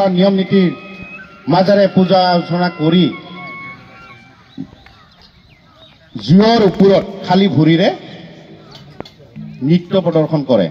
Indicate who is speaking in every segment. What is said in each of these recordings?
Speaker 1: ধৰণৰ নিয়ম নীতিৰ মাজেৰে পূজা অৰ্চনা কৰি জুইৰ ওপৰত খালী ভৰিৰে নৃত্য প্ৰদৰ্শন কৰে।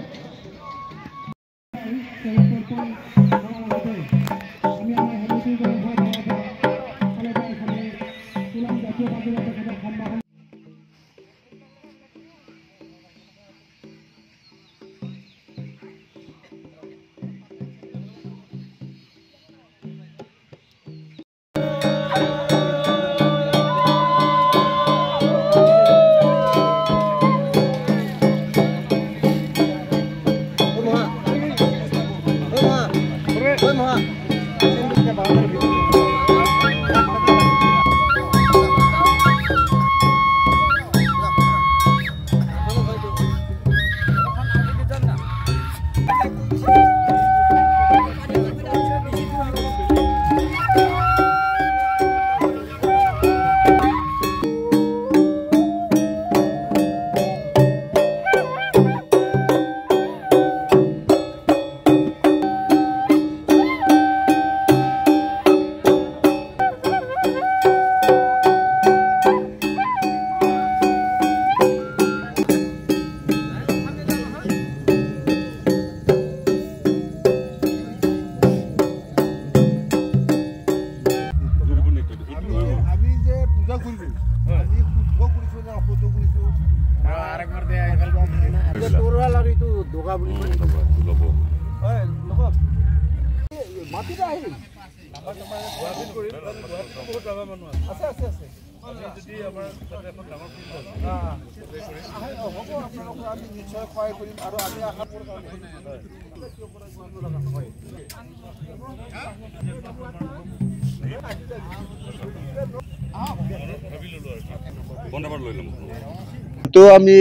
Speaker 2: তো আমি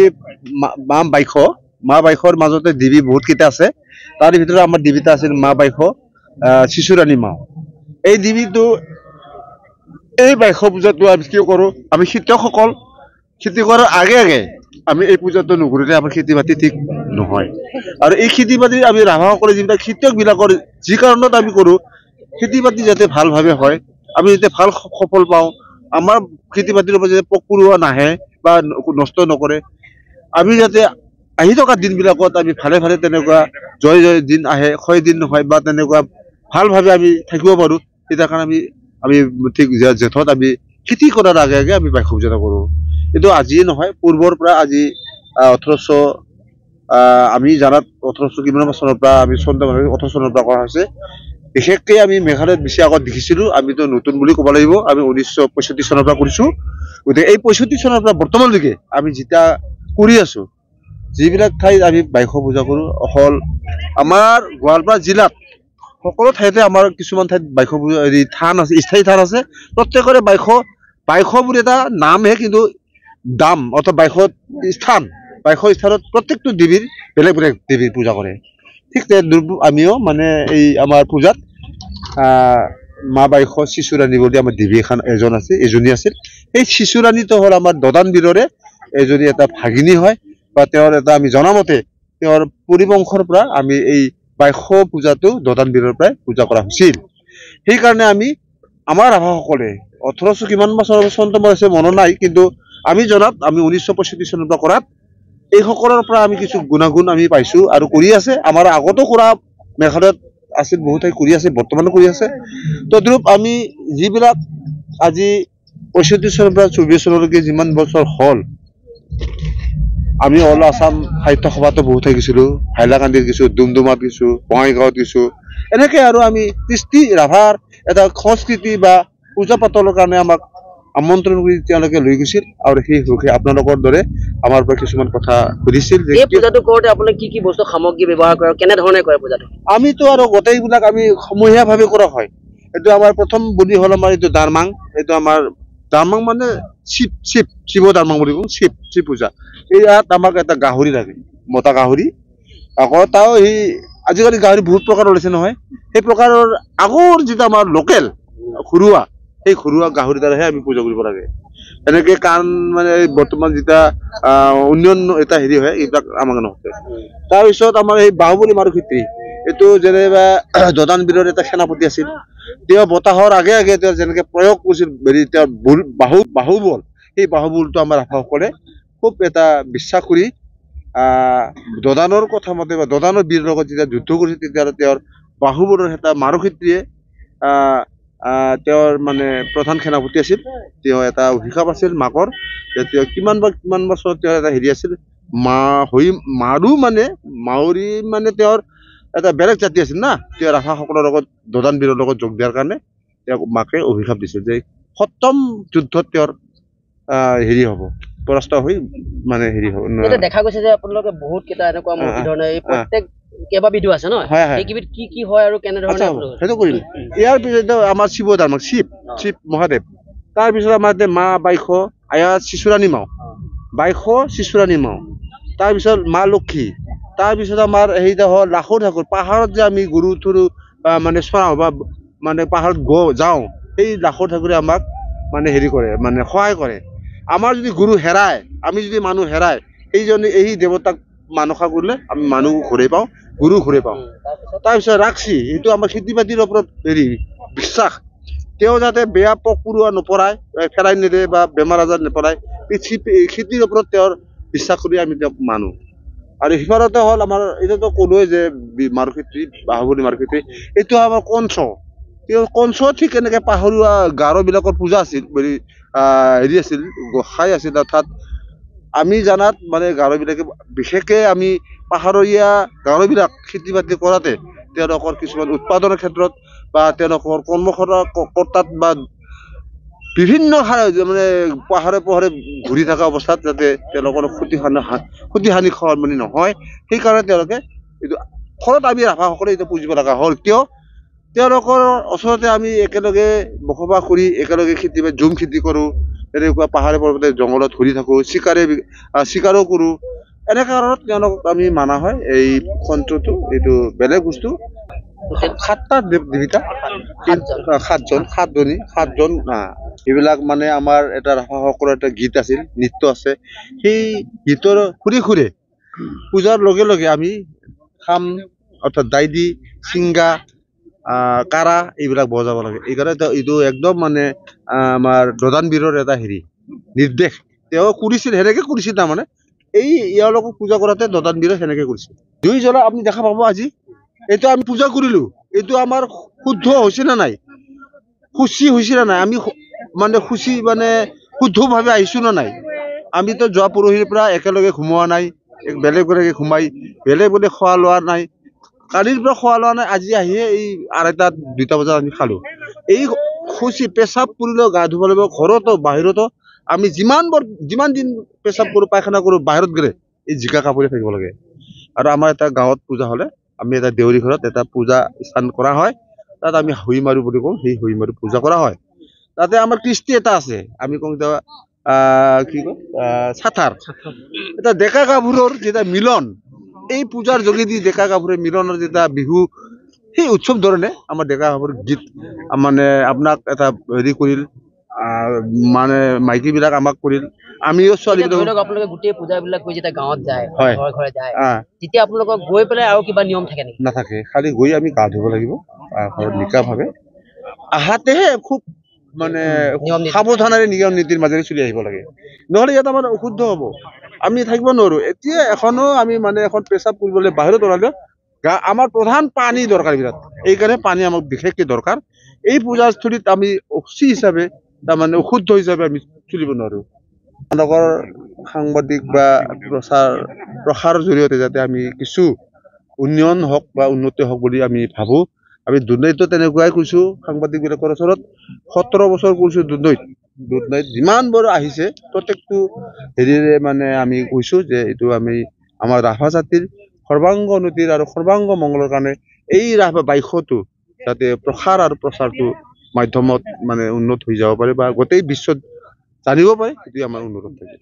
Speaker 2: মা বাইশৰ মাজতে দেৱী বহুত কেইটা আছে। তাৰ ভিতৰত আমাৰ দেৱীটা আছিল মা বাইশ শিশুৰাণী মা। এই দেৱীটো এই বাইশ পূজাটো আমি কি কৰোঁ, আমি খেতিয়কসকল খেতি কৰাৰ আগে আগে আমি এই পূজাটো নকৰিলে আমাৰ খেতি বাতি ঠিক নহয়। আৰু এই খেতি বাতি আমি ৰাভাসকলে যিবিলাক খেতিয়কবিলাকৰ যি কাৰণত আমি কৰোঁ, খেতি বাতি যাতে ভালভাৱে হয়, আমি যাতে ভাল সফল পাওঁ, আমাৰ খেতি বাতিৰ ওপৰত যাতে পোক পৰুৱা নাহে বা নষ্ট নকৰে, আমি যাতে আহি থকা দিনবিলাকত আমি ভালে ভালে তেনেকুৱা জয় দিন আহে, ক্ষয় দিন নহয় বা তেনেকুৱা ভালভাৱে আমি থাকিব পাৰোঁ। তেতিয়া কাৰণে আমি ঠিক জেঠত আমি খেতি কৰাৰ আগে আগে আমি বাইশ পূজা কৰোঁ। কিন্তু আজিয়ে নহয়, পূৰ্বৰ পৰা আজি 1800 আমি জানাত 1800 কিমান চনৰ পৰা আমি চন্দ্ৰভাৱে 18 চনৰ পৰা কৰা হৈছে। বিশেষকৈ আমি মেঘালয়ত বেছি আগত দেখিছিলোঁ, আমিতো নতুন বুলি ক'ব লাগিব, আমি 1965 চনৰ পৰা কৰিছোঁ। গতিকে এই 65 চনৰ পৰা বৰ্তমানলৈকে আমি যেতিয়া কৰি আছোঁ, যিবিলাক ঠাইত আমি বাইশ পূজা কৰোঁ, অকল আমাৰ গোৱালপাৰা জিলাত সকলো ঠাইতে আমাৰ কিছুমান ঠাইত বাইশ পূজা থান আছে, স্থায়ী থান আছে। প্ৰত্যেকৰে বাইশ বুলি এটা নামহে, কিন্তু দাম অৰ্থাৎ বাইশ স্থানত প্ৰত্যেকটো দেৱীৰ বেলেগ বেলেগ দেৱীৰ পূজা কৰে। ঠিক তেনেদৰে আমিও মানে এই আমাৰ পূজাত মা বাইশ শিশুৰাণী বুলি আমাৰ দেৱী এজনী আছিল। এই শিশুৰাণীটো হ'ল আমাৰ দদানবীৰৰে এজনী এটা ভাগিনী হয়, বা তেওঁৰ এটা আমি জনামতে তেওঁৰ পৰিবংশৰ পৰা আমি এই বাইশ পূজাটো দদানবীৰৰ পৰাই পূজা কৰা হৈছিল। সেইকাৰণে আমাৰ ৰাভাসকলে 1800 কিমান চনত আছে মনত নাই, কিন্তু আমি জনাত আমি 1965 চনৰ পৰা কৰাত এইসকলৰ পৰা আমি কিছু গুণাগুণ আমি পাইছোঁ আৰু কৰি আছে। আমাৰ আগতো কৰা মেঘালয়ত আছিল, বহুত ঠাই কৰি আছে, বৰ্তমানো কৰি আছে। তদ্ৰূপ আমি যিবিলাক আজি 65 চনৰ পৰা 24 চনলৈকে যিমান বছৰ হ'ল, আমি অল আছাম সাহিত্য সভাতো বহুত ঠাই গৈছিলোঁ, হাইলাকান্দিত গৈছোঁ, ডুমডুমাত গৈছোঁ, বঙাইগাঁৱত গৈছোঁ। এনেকৈ আৰু আমি কৃষ্টি ৰাভাৰ এটা সংস্কৃতি বা পূজা পাতলৰ কাৰণে আমাক আমন্ত্ৰণ কৰি তেওঁলোকে লৈ গৈছিল, আৰু সেই সুখে আপোনালোকৰ দৰে আমাৰ পৰা কিছুমান কথা সুধিছিল যে
Speaker 3: এই পূজাটো কৰোঁতে আপোনালোকে কি কি বস্তু সামগ্ৰী ব্যৱহাৰ কৰে, কেনেধৰণে কৰে পূজাটো?
Speaker 2: আমিতো আৰু গোটেইবিলাক আমি সমূহীয়াভাৱে কৰা হয়। এইটো আমাৰ প্ৰথম বুলি হ'ল আমাৰ এইটো দাৰমাং। এইটো আমাৰ দাৰমাং মানে শিৱ দাৰমাং বুলি কওঁ, শিৱ পূজা। ইয়াত আমাক এটা গাহৰি লাগে, মতা গাহৰি। আকৌ তাও সেই আজিকালি গাহৰি বহুত প্ৰকাৰৰ ওলাইছে নহয়, সেই প্ৰকাৰৰ আগৰ যিটো আমাৰ লোকেল ঘৰুৱা, সেই ঘৰুৱা গাহৰি দ্বাৰাহে আমি পূজা কৰিব লাগে। এনেকৈ কাৰণ মানে বৰ্তমান যেতিয়া উন্নয়ন এটা হেৰি হয়, এইবিলাক আমাক নহয়। তাৰপিছত আমাৰ এই বাহুবলী মাৰুক্ষেত্ৰী, এইটো যেনিবা দদান বীৰৰ এটা সেনাপতি আছিল তেওঁ বতাহৰ আগে আগে তেওঁ যেনেকৈ প্ৰয়োগ কৰিছিল হেৰি তেওঁৰ বাহুবল সেই বাহুবলটো আমাৰ ৰাভাসকলে খুব এটা বিশ্বাস কৰি দদানৰ কথা মতে বা দদানৰ বীৰৰ লগত যেতিয়া যুদ্ধ কৰিছিল তেতিয়া তেওঁৰ বাহুবলৰ এটা মাৰুক্ষেত্ৰীয়ে তেওঁৰ মানে প্ৰধান সেনাপতি আছিল তেওঁ এটা অভিশাপ আছিল মাকৰ তেওঁ কিমান বছৰ তেওঁৰ এটা হেৰি আছিল মাউৰী মানে তেওঁৰ এটা বেলেগ জাতি আছিল না তেওঁ ৰাভাসকলৰ লগত দদান বীৰৰ লগত যোগ দিয়াৰ কাৰণে তেওঁক মাকে অভিশাপ দিছিল যে সপ্তম যুদ্ধত তেওঁৰ হেৰি হ'ব পৰাস্ত হৈ মানে হেৰি হ'ব
Speaker 3: দেখা গৈছে যে আপোনালোকে বহুত কেইটা এনেকুৱা মূৰ্তি ধৰণে এই প্ৰত্যেক কেইবাবিধো আছে ন এইকেইবিধ কি কি হয় আৰু কেনেধৰণে
Speaker 2: সেইটো কৰিম ইয়াৰ পিছত আমাৰ শিৱ ধৰ্ম শিৱ মহাদেৱ তাৰপিছত আমাৰ মা বাইশ আয়া শিশুৰাণী মাও বাইশ শিশুৰাণী মাও তাৰপিছত মা লক্ষী তাৰপিছত আমাৰ সেইটা হ'ল লাখো ঠাকুৰ পাহাৰত যে আমি গৰু থৰু মানে চৰাওঁ বা মানে পাহাৰত যাওঁ সেই লাখো ঠাকুৰে আমাক মানে হেৰি কৰে মানে সহায় কৰে আমাৰ যদি গুৰু হেৰায় আমি যদি মানুহ হেৰায় এই দেৱতাক মানসা কৰিলে আমি মানুহ ঘূৰাই পাওঁ গুৰু ঘূৰাই পাওঁ তাৰপিছত ৰাক্ষী এইটো আমাৰ খেতি বাতিৰ ওপৰত হেৰি বিশ্বাস তেওঁ যাতে বেয়া পোক পৰুৱা নপৰায় ফেৰাই নিদিয়ে বা বেমাৰ আজাৰ নপৰায় খেতিৰ ওপৰত তেওঁৰ বিশ্বাস কৰি আমি তেওঁক মানো আৰু সিফালতে হ'ল আমাৰ এইটোতো ক'লোৱে যে মাৰুক্ষেত্ৰী বাহুবলী মাৰুক্ষেত্ৰী এইটো আমাৰ কঞ্চ ঠিক এনেকৈ পাহৰুৱা গাৰোবিলাকৰ পূজা আছিল হেৰি আছিল গোসাঁই আছিল অৰ্থাৎ আমি জানাত মানে গাৰোবিলাকে বিশেষকৈ আমি পাহাৰীয়া গাৰোবিলাক খেতি বাতি কৰাতে তেওঁলোকৰ কিছুমান উৎপাদনৰ ক্ষেত্ৰত বা তেওঁলোকৰ কৰ্মকৰ্তাত বা বিভিন্ন মানে পাহাৰে ঘূৰি থকা অৱস্থাত যাতে তেওঁলোকৰ ক্ষতি হানি মানে নহয় সেইকাৰণে তেওঁলোকে এইটো ফলত আমি ৰাভাসকলে এইটো পুজিব লগা হ'ল কিয় তেওঁলোকৰ ওচৰতে আমি একেলগে বসবাস কৰি একেলগে জুম খেতি কৰোঁ তেনেকুৱা পাহাৰে পৰ্বতে জংঘলত ঘূৰি থাকোঁ চিকাৰো কৰোঁ এনে কাৰণত তেওঁলোকক আমি মানা হয় এই সন্ত্ৰটো এইটো বেলেগ বস্তু সাতটা দেৱতা সাতজন এইবিলাক মানে আমাৰ এটা ৰাভাসকলৰ এটা গীত আছিল নৃত্য আছে সেই গীতৰ সুৰে পূজাৰ লগে লগে আমি খাম অৰ্থাৎ দাইদি চিংগা কাৰা এইবিলাক বজাব লাগে এইকাৰণে এইটো একদম মানে আমাৰ দদান বীৰৰ এটা হেৰি নিৰ্দেশ তেওঁ কৰিছিল সেনেকে কৰিছিল তাৰমানে এওঁলোকক পূজা কৰাতে দদান বীৰে সেনেকে কৰিছিল জুই জ্বলা আপুনি দেখা পাব আজি এইটো আমি পূজা কৰিলোঁ এইটো আমাৰ শুদ্ধ হৈছে নে নাই শুচি হৈছে নে নাই আমি মানে শুদ্ধভাৱে আহিছোঁ নে নাই আমিতো যোৱা পৰহিৰ পৰা একেলগে ঘুমোৱা নাই বেলেগ ঘুমাই বেলেগ খোৱা লোৱা নাই কালিৰ পৰা খোৱা লোৱা নাই আজি আহিয়ে এই 2:30 বজাত আমি খালোঁ এই শুচি পেচাব কৰিলেও গা ধুব লাগিব ঘৰতো বাহিৰতো আমি যিমান দিন পেচাব কৰোঁ পায়খানা কৰোঁ বাহিৰত গ'লে এই জিকা কাপোৰে থাকিব লাগে আৰু আমাৰ এটা গাঁৱত পূজা হ'লে আমি এটা দেউৰী ঘৰত এটা পূজা স্থান কৰা হয় তাত আমি হৈ মাৰো বুলি কওঁ সেই হৈ মাৰো পূজা কৰা হয় তাতে আমাৰ কৃষ্টি এটা আছে আমি কওঁ কি কয় চাথাৰ এটা ডেকা গাভৰুৰ যেতিয়া মিলন এই পূজাৰ যোগেদি ডেকা গাভৰুৰ মিলনৰ যেতিয়া বিহু সেই উৎসৱ ধৰণে আমাৰ ডেকা গাভৰুৰ গীত মানে আপোনাক এটা হেৰি কৰিল মানে মাইকীবিলাক আমাক কৰিল আমিও ছোৱালীবিলাক
Speaker 3: আপোনালোকে গোটেই পূজাবিলাক কৰি যেতিয়া গাঁৱত যায় ঘৰে যায় তেতিয়া আপোনালোকক গৈ পেলাই আৰু কিবা নিয়ম থাকে নেকি
Speaker 2: নাথাকে খালি গৈ আমি গা ধুব লাগিব ঘৰত নিকাভাৱে আহাতেহে খুব মানে সাৱধানেৰে নিয়ম নীতিৰ মাজেৰে চলি আহিব লাগে নহ'লে ইয়াত আমাৰ অশুদ্ধ হ'ব আমি থাকিব নোৱাৰোঁ এতিয়া এখনো আমি মানে এখন পেচাব কৰিবলৈ বাহিৰত ওলালে আমাৰ প্ৰধান পানী দৰকাৰ বিৰাট এইকাৰণে পানী আমাক বিশেষকৈ দৰকাৰ এই পূজাস্থলীত আমি অসুচি হিচাপে তাৰমানে অশুদ্ধ হিচাপে আমি চলিব নোৱাৰোঁ তেওঁলোকৰ সাংবাদিক বা প্ৰসাৰৰ জৰিয়তে যাতে আমি কিছু উন্নয়ন হওক বা উন্নতি হওক বুলি আমি ভাবোঁ আমি দুধনৈতো তেনেকুৱাই কৈছোঁ সাংবাদিকবিলাকৰ ওচৰত 17 বছৰ কৰিছোঁ দুধনৈত যিমানবোৰ আহিছে প্ৰত্যেকটো হেৰিৰে মানে আমি কৈছোঁ যে এইটো আমি আমাৰ ৰাভা জাতিৰ সৰ্বাংগ উন্নতিৰ আৰু সৰ্বাংগ মংগলৰ কাৰণে এই ৰাভা বাইশটো যাতে প্ৰসাৰ আৰু প্ৰচাৰটো মাধ্যমত মানে উন্নত হৈ যাব পাৰে বা গোটেই বিশ্বত জানিব পাৰে এইটোৱে আমাৰ অনুৰোধ থাকে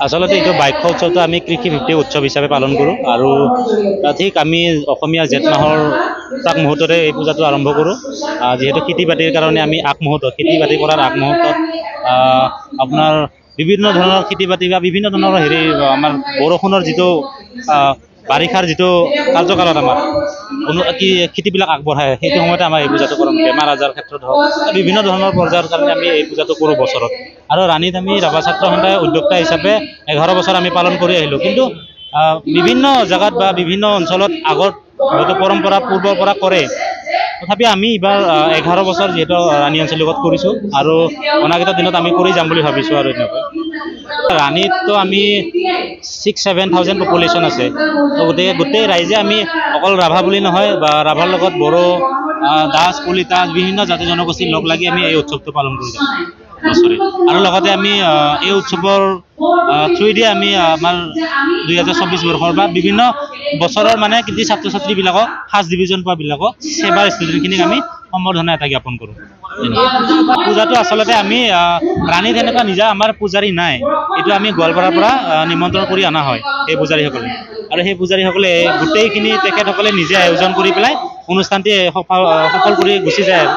Speaker 4: আচলতে এইটো বাইশ উৎসৱটো আমি কৃষিভিত্তিক উৎসৱ হিচাপে পালন কৰোঁ আৰু ঠিক আমি অসমীয়া জেঠ মাহৰ প্ৰাক মুহূৰ্ততে এই পূজাটো আৰম্ভ কৰোঁ। যিহেতু খেতি বাতিৰ কাৰণে আমি আগমুহূৰ্তত খেতি বাতি কৰাৰ আগমুহূৰ্তত আপোনাৰ বিভিন্ন ধৰণৰ খেতি বাতি বা বিভিন্ন ধৰণৰ আমাৰ বৰষুণৰ যিটো বাৰিষাৰ যিটো কাৰ্যকালত আমাৰ খেতিবিলাক আগবঢ়ায় সেইটো সময়তে আমাৰ এই পূজাটো কৰোঁ। বেমাৰ আজাৰ ক্ষেত্ৰত হওক বিভিন্ন ধৰণৰ পৰ্যায়ৰ কাৰণে আমি এই পূজাটো কৰোঁ বছৰত। আৰু ৰাণীত আমি ৰাভা ছাত্ৰ সন্থাই উদ্যোক্তা হিচাপে 11 বছৰ আমি পালন কৰি আহিলোঁ। কিন্তু বিভিন্ন জেগাত বা বিভিন্ন অঞ্চলত আগত হয়তো পৰম্পৰা পূৰ্বৰ পৰা কৰে, তথাপি আমি এইবাৰ 11 বছৰ যিহেতু ৰাণী আঞ্চলিকত কৰিছোঁ আৰু অনাগত দিনত আমি কৰি যাম বুলি ভাবিছোঁ। আৰু এনেকৈ ৰাণীততো আমি 6-7,000 পপুলেশ্যন আছে। তো গতিকে গোটেই ৰাইজে আমি অকল ৰাভা বুলি নহয় বা ৰাভাৰ লগত বড়ো, দাস, কলিতা বিভিন্ন জাতি জনগোষ্ঠীৰ লগ লাগি আমি এই উৎসৱটো পালন কৰি যাম বছৰে। আৰু লগতে আমি এই উৎসৱৰ থ্ৰুৱেদি আমি আমাৰ 2024 বৰ্ষৰ বা বিভিন্ন বছৰৰ মানে কৃতি ছাত্ৰ ছাত্ৰীবিলাকক ফাৰ্ষ্ট ডিভিজন পোৱাবিলাকক সেবাৰ ষ্টুডেণ্টখিনিক আমি সম্বৰ্ধনা এটা জ্ঞাপন কৰোঁ। পূজাটো আচলতে আমি ৰাণীত এনেকুৱা নিজা আমাৰ পূজাৰী নাই, এইটো আমি গোৱালপাৰাৰ পৰা নিমন্ত্ৰণ কৰি অনা হয় এই পূজাৰীসকলে। আৰু সেই পূজাৰীসকলে গোটেইখিনি তেখেতসকলে নিজে আয়োজন কৰি পেলাই অনুষ্ঠানটি সফল কৰি গুচি যায় আৰু।